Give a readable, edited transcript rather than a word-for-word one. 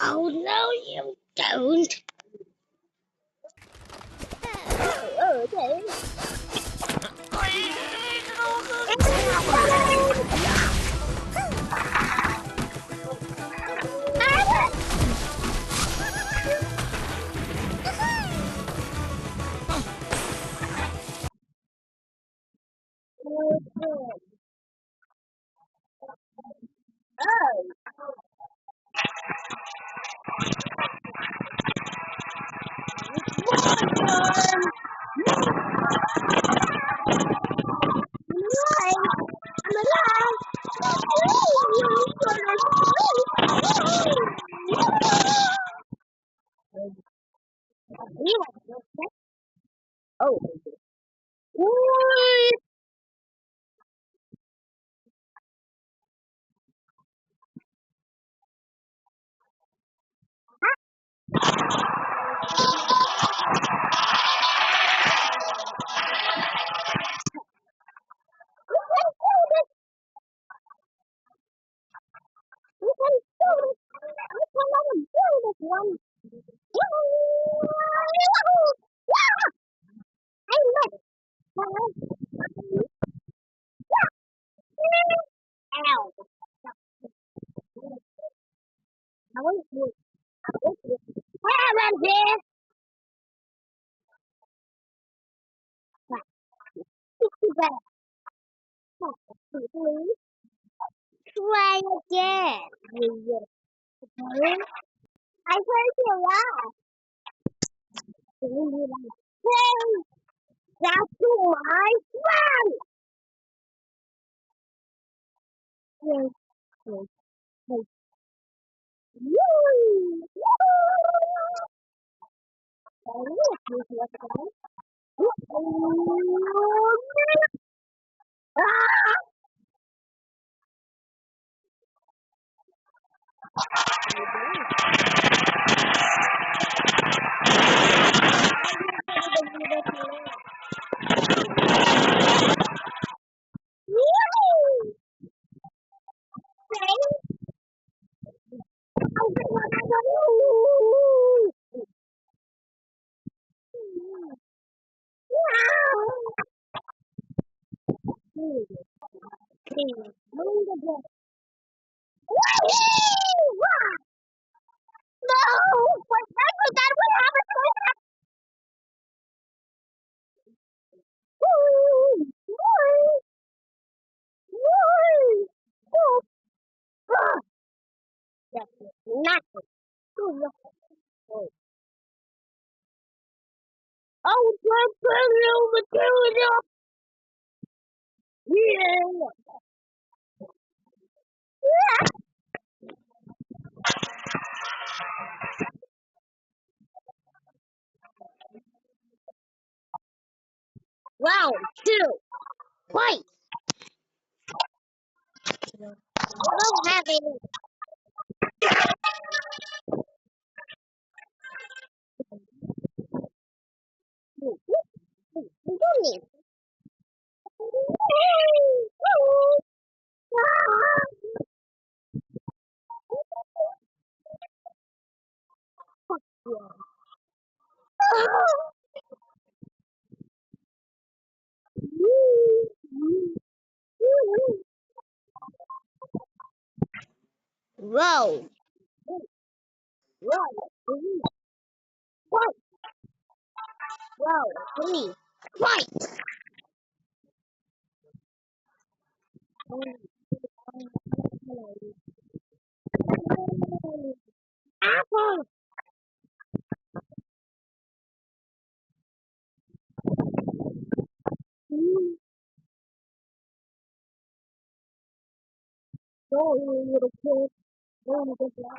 Oh no, you don't. Oh, okay. Oh, what? We can do this. We can do this one. Hey, look. Ow. I want you. Hey, Ramsey. Try again. I heard you laugh. Hey, that's my friend. Yes, yes, yes. Woo! No! Whatever that would happen to us! Woo! Woo! Woo! Woo! Ah! That's nothing. Oh, that's a new material! Yeah! Yeah! Wow, two! Twice! I don't have any. You don't need. Whoa! Whoa! Whoa! Whoa! Three! Twice! Apple! Go, you little kid. Go, you little kid.